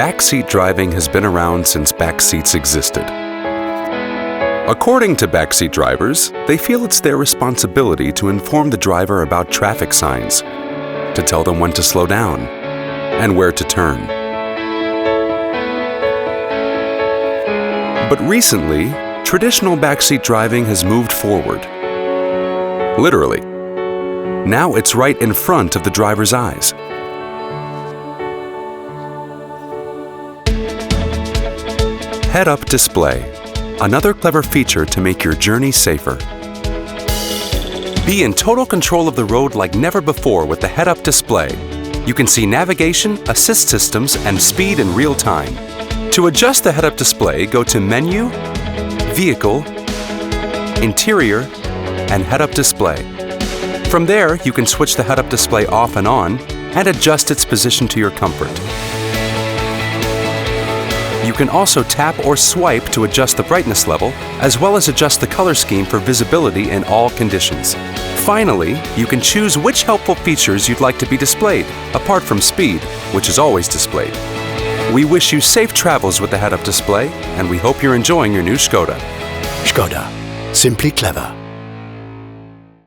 Backseat driving has been around since backseats existed. According to backseat drivers, they feel it's their responsibility to inform the driver about traffic signs, to tell them when to slow down and where to turn. But recently, traditional backseat driving has moved forward. Literally. Now it's right in front of the driver's eyes. Head-up display, another clever feature to make your journey safer. Be in total control of the road like never before with the head-up display. You can see navigation, assist systems, and speed in real time. To adjust the head-up display, go to Menu, Vehicle, Interior, and Head-up Display. From there, you can switch the head-up display off and on and adjust its position to your comfort. You can also tap or swipe to adjust the brightness level, as well as adjust the color scheme for visibility in all conditions. Finally, you can choose which helpful features you'd like to be displayed, apart from speed, which is always displayed. We wish you safe travels with the head-up display, and we hope you're enjoying your new ŠKODA. ŠKODA. Simply clever.